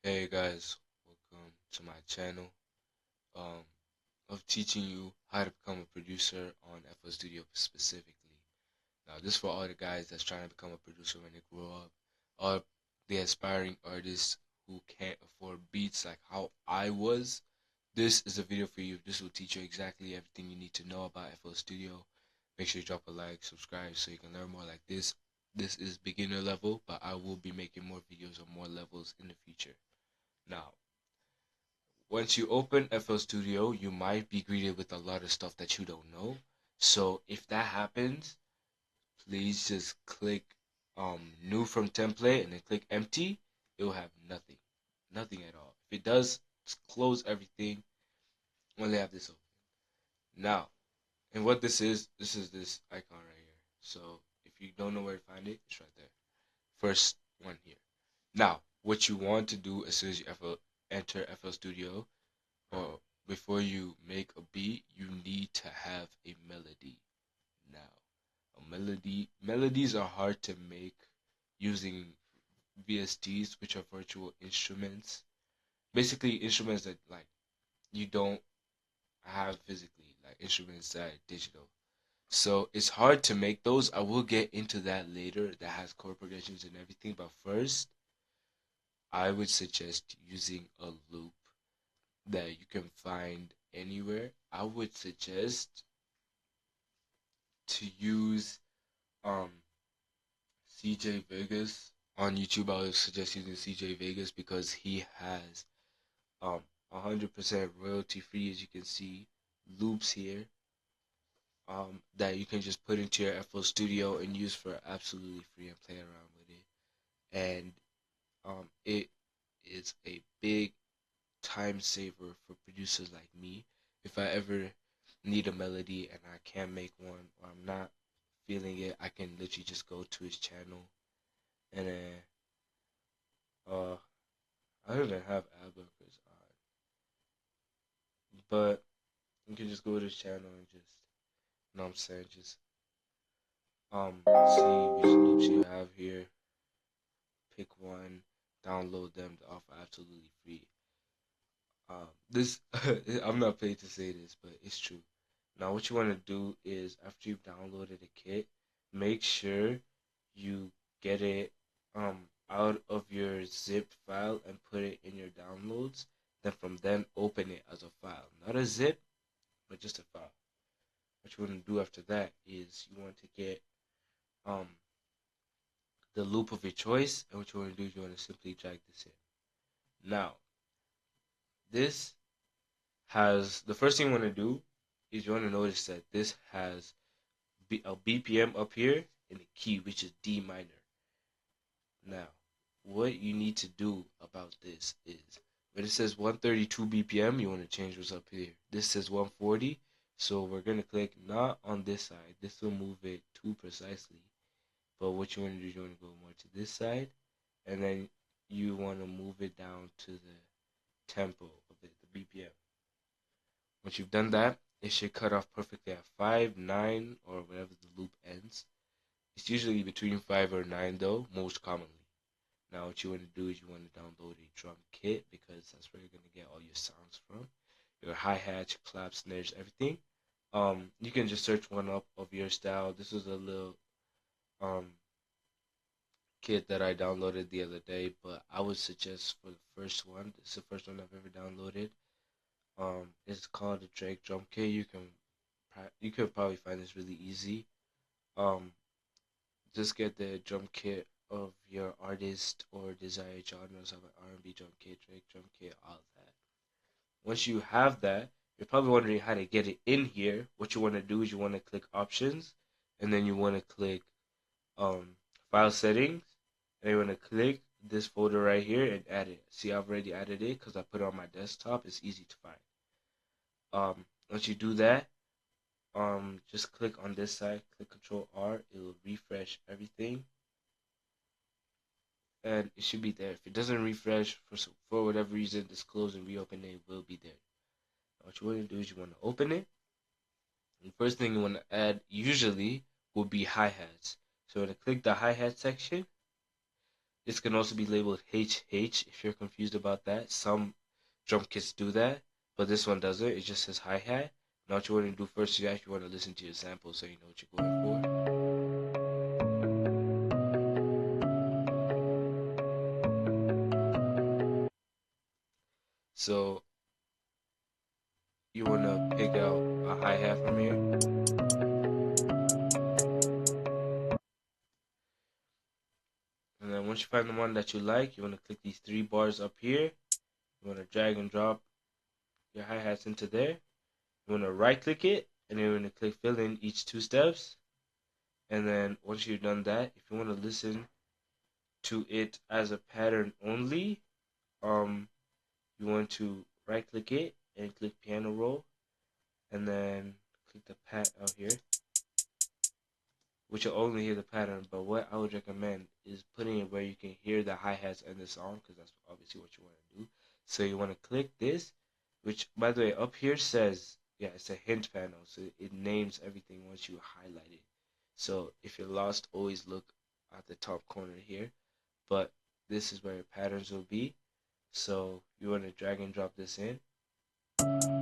Hey guys, welcome to my channel um, of teaching you how to become a producer on FL Studio specifically. Now, this is for all the guys that's trying to become a producer when they grow up, or the aspiring artists who can't afford beats like how I was. This is a video for you. This will teach you exactly everything you need to know about FL Studio. Make sure you drop a like, subscribe so you can learn more like this. This is beginner level, but I will be making more videos on more levels in the future. Now, once you open FL Studio, you might be greeted with a lot of stuff that you don't know. So if that happens, please just click new from template and then click empty. It will have nothing. Nothing at all. If it does, just close everything. Only have this open. Now, and what this is this icon right here. So if you don't know where to find it, it's right there. First one here. Now, what you want to do as soon as you enter FL Studio, or before you make a beat, you need to have a melody. Now, melodies are hard to make using VSTs, which are virtual instruments. Basically, instruments that like you don't have physically, like instruments that are digital. So it's hard to make those. I will get into that later. That has chord progressions and everything. But first, I would suggest using a loop that you can find anywhere. I would suggest to use um CJ Vegas on YouTube. I would suggest using CJ Vegas because he has 100% royalty free, as you can see, loops here that you can just put into your FL Studio and use for absolutely free and play around with it. And it is a big time saver for producers like me. If I ever need a melody and I can't make one, or I'm not feeling it, I can literally just go to his channel and then uh I don't even have ad blockers on, but you can just go to his channel and just, you know what I'm saying, just see which loops you have here, pick one, download them off absolutely free. This I'm not paid to say this, but it's true. Now, what you want to do is after you've downloaded a kit, make sure you get it out of your zip file and put it in your downloads. Then from then open it as a file, not a zip, but just a file. What you want to do after that is you want to get um the loop of your choice, and what you want to do is you want to simply drag this in. Now, this has the first thing you want to do is you want to notice that this has a BPM up here and a key, which is D minor. Now, what you need to do about this is when it says 132 BPM, you want to change what's up here. This says 140, so we're going to click not on this side. This will move it too precisely. But what you want to do is you want to go more to this side, and then you want to move it down to the tempo of it, the BPM. Once you've done that, it should cut off perfectly at 5, 9, or wherever the loop ends. It's usually between 5 or 9 though, most commonly. Now what you want to do is you want to download a drum kit because that's where you're going to get all your sounds from. Your hi-hats, claps, snares, everything. You can just search one up of your style. This is a little um kit that I downloaded the other day, but I would suggest for the first one, it's the first one I've ever downloaded. It's called the Drake drum kit. You could probably find this really easy. Um, just get the drum kit of your artist or desired genres. Have an R&B drum kit, Drake drum kit, all of that. Once you have that, you're probably wondering how to get it in here. What you want to do is you want to click options, and then you want to click um, file settings, and you want to click this folder right here and add it. See, I've already added it because I put it on my desktop. It's easy to find. Once you do that, just click on this side, click Control R, it will refresh everything, and it should be there. If it doesn't refresh for whatever reason, just close and reopen it, it will be there. What you want to do is you want to open it. The first thing you want to add usually will be hi-hats. So you want to click the hi-hat section, This can also be labeled HH if you're confused about that. Some drum kits do that, but this one doesn't. It just says hi-hat. Now what you want to do first, you actually want to listen to your sample so you know what you're going for. So you want to pick out a hi-hat from here. And then once you find the one that you like, you want to click these 3 bars up here. You want to drag and drop your hi-hats into there. You want to right click it, and then you want to click fill in each 2 steps. And then once you've done that, if you want to listen to it as a pattern only, you want to right click it and click piano roll, and then click the pad out here, which will only hear the pattern. But what I would recommend is putting it where you can hear the hi-hats and the song, because that's obviously what you want to do. So you want to click this, which by the way up here says, yeah, it's a hint panel, so it names everything once you highlight it. So if you're lost, always look at the top corner here. But this is where your patterns will be. So you want to drag and drop this in, and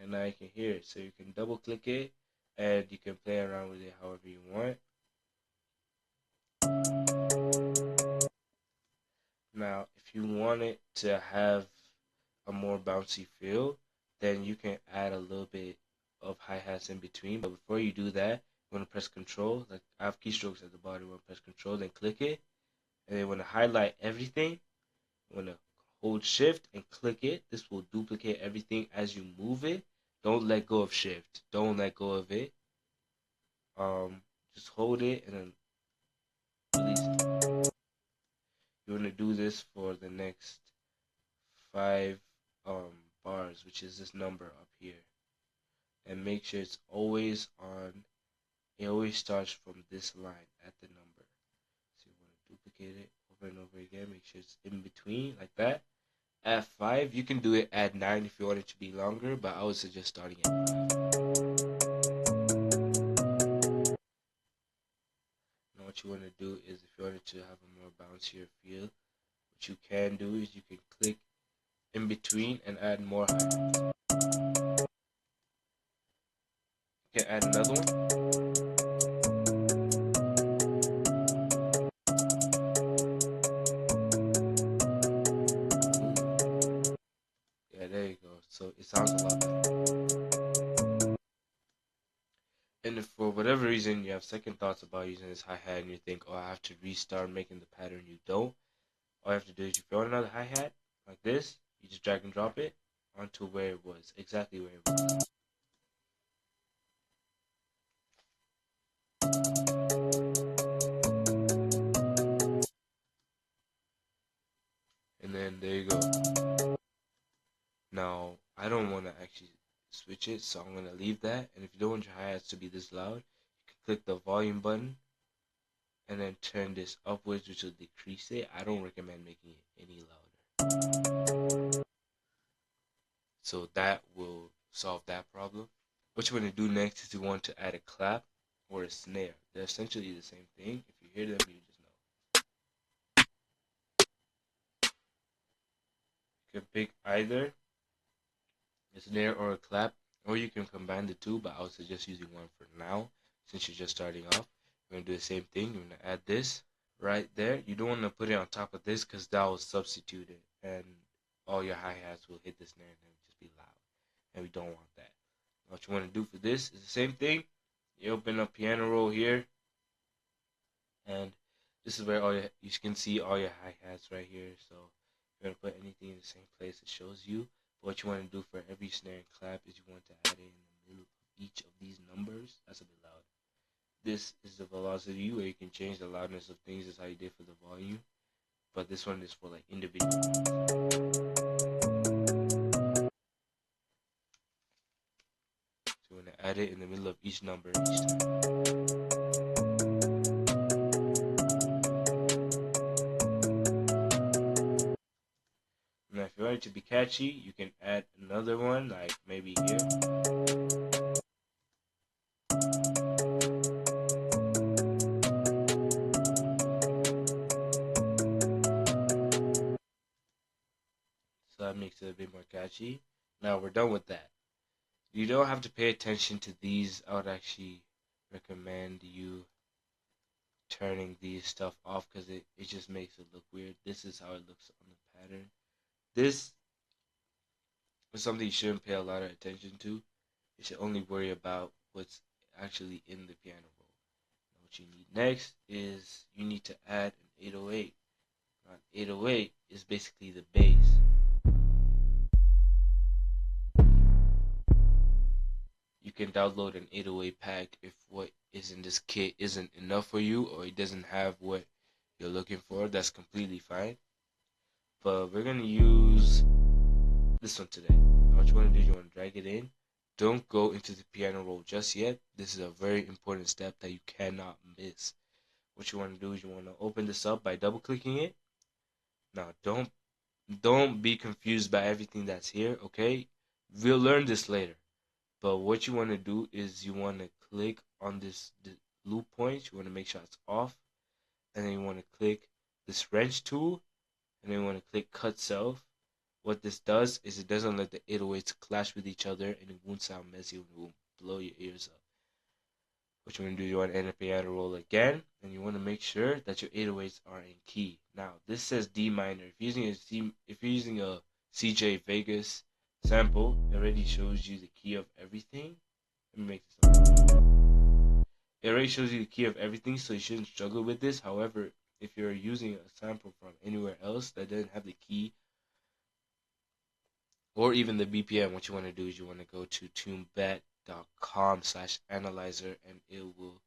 now you can hear it. So you can double click it and you can play around with it however you want. Now if you want it to have a more bouncy feel, then you can add a little bit of hi-hats in between. But before you do that, you want to press control. Like I have keystrokes at the bottom. You want to press control, then click it, and then you want to highlight everything. You want to hold shift and click it. This will duplicate everything as you move it. Don't let go of shift. Don't let go of it. Just hold it and then release it. You want to do this for the next 5 bars, which is this number up here. And make sure it's always on. It always starts from this line at the number. So you want to duplicate it over and over again. Make sure it's in between like that. At 5, you can do it at 9 if you want it to be longer, but I would suggest starting at 5. Now what you want to do is, if you want it to have a more bouncier feel, what you can do is you can click in between and add more hi-hats. You can add another one. Yeah, there you go. So it sounds a lot better. And if for whatever reason you have second thoughts about using this hi-hat and you think, oh, I have to restart making the pattern, you don't. All you have to do is you throw another hi-hat like this. You just drag and drop it onto where it was, exactly where it was. And then there you go. Now, I don't want to actually switch it, so I'm going to leave that. And if you don't want your hi-hats to be this loud, you can click the volume button and then turn this upwards, which will decrease it. I don't recommend making it any louder. So that will solve that problem. What you want to do next is you want to add a clap or a snare. They're essentially the same thing. If you hear them, you just know. You can pick either a snare or a clap, or you can combine the two, but I would suggest using one for now since you're just starting off. You're going to do the same thing. You're going to add this right there. You don't want to put it on top of this because that will substitute it, and all your hi-hats will hit the snare and it'll just be loud, and we don't want that. What you want to do for this is the same thing. You open up piano roll here, and this is where you can see all your hi-hats right here. So you're going to put anything in the same place it shows you. But what you want to do for every snare and clap is you want to add it in the middle of each of these numbers. That's a bit loud. This is the velocity, where you can change the loudness of things. That's how you did for the volume. But this one is for like individual ones. So you want to add it in the middle of each number each time. Now if you want it to be catchy, you can add another one, like maybe here. that makes it a bit more catchy. Now we're done with that. You don't have to pay attention to these. I would actually recommend you turning these stuff off because it just makes it look weird. This is how it looks on the pattern. This is something you shouldn't pay a lot of attention to. You should only worry about what's actually in the piano roll. Now what you need next is you need to add an 808. Now, an 808 is basically the bass. You can download an 808 pack if what is in this kit isn't enough for you or it doesn't have what you're looking for. That's completely fine. But we're going to use this one today. Now what you want to do is you want to drag it in. Don't go into the piano roll just yet. This is a very important step that you cannot miss. What you want to do is you want to open this up by double clicking it. Now don't be confused by everything that's here, okay? We'll learn this later. But what you want to do is you want to click on this loop point. You want to make sure it's off. And then you want to click this wrench tool. And then you want to click cut self. What this does is it doesn't let the 808s clash with each other and it won't sound messy and it won't blow your ears up. What you want to do, you want to end the piano roll again. And you want to make sure that your 808s are in key. Now, this says D minor. If you're using a CJ Vegas sample, it already shows you the key of everything. Let me make this up. It already shows you the key of everything, so you shouldn't struggle with this. However, if you're using a sample from anywhere else that doesn't have the key or even the BPM, what you want to do is you want to go to tunebat.com/analyzer and it will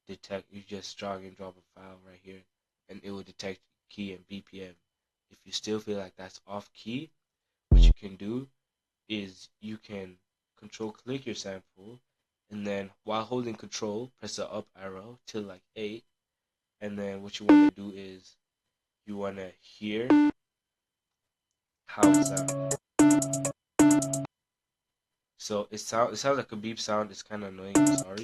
detect. You just drag and drop a file right here and it will detect key and BPM. If you still feel like that's off key, what you can do is you can control click your sample and then while holding control press the up arrow till like 8, and then what you want to do is you want to hear how it sounds. So it sounds like a beep sound. It's kind of annoying, I'm sorry,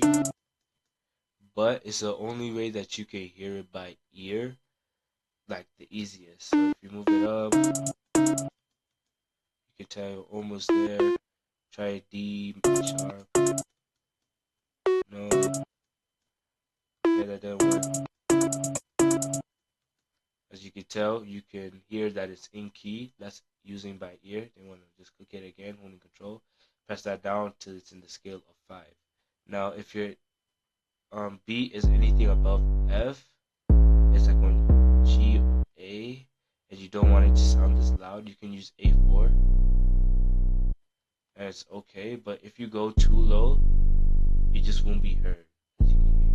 but it's the only way that you can hear it by ear, like the easiest. So if you move it up, you can tell you're almost there. Try D sharp. No. Okay, that didn't work. As you can tell, you can hear that it's in key. That's using by ear. Then want to just click it again, holding control. Press that down till it's in the scale of 5. Now, if your beat is anything above F, it's like on G or A, and you don't want it to sound this loud, you can use A4. And it's okay, but if you go too low, it just won't be heard, as you can hear.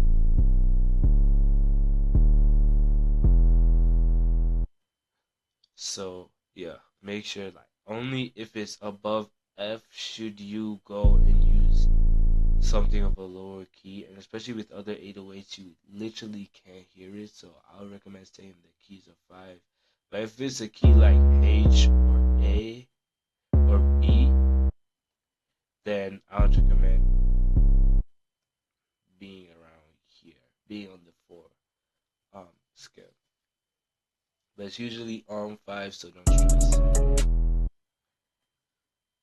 So yeah, make sure like only if it's above F should you go and use something of a lower key, and especially with other 808s you literally can't hear it, so I would recommend staying the keys of 5. But if it's a key like H or A or B, then I would recommend being around here, being on the 4 scale. But it's usually on 5, so don't stress.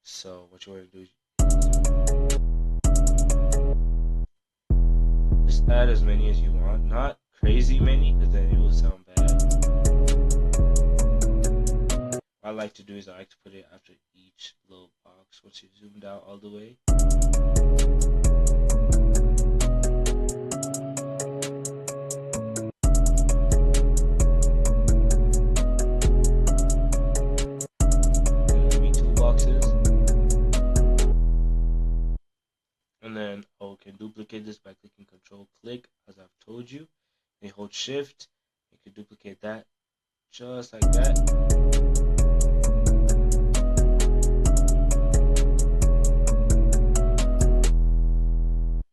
So what you want to do is just add as many as you want, not crazy many because then it will sound bad. What I like to do is I like to put it after each little box once you zoomed out all the way. And then I can duplicate this by clicking Control click, as I've told you. And hold Shift. You can duplicate that just like that.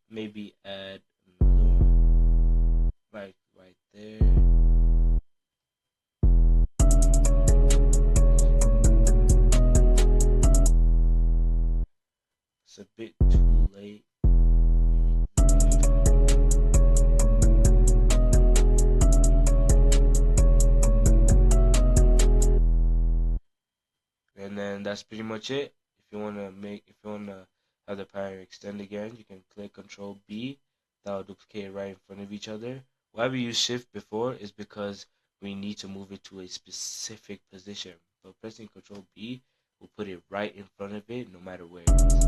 Maybe add another one, like right there. It's a bit too late. And that's pretty much it. If you wanna have the pattern extend again, you can click Control B. That'll duplicate it right in front of each other. Why we use Shift before is because we need to move it to a specific position. But pressing Control B will put it right in front of it, no matter where it is.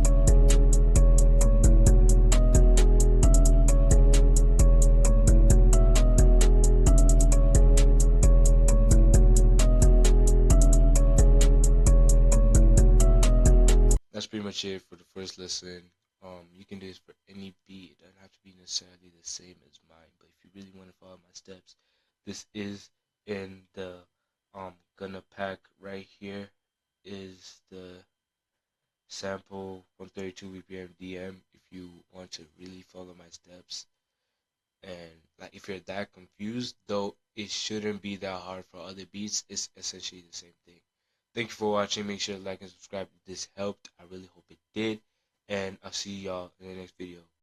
That's pretty much it for the first lesson. You can do this for any beat. It doesn't have to be necessarily the same as mine, but if you really want to follow my steps, this is in the gonna pack right here is the sample 132 BPM DM if you want to really follow my steps. And like if you're that confused, though it shouldn't be that hard for other beats, it's essentially the same thing. Thank you for watching. Make sure to like and subscribe if this helped. I really hope it did. And I'll see y'all in the next video.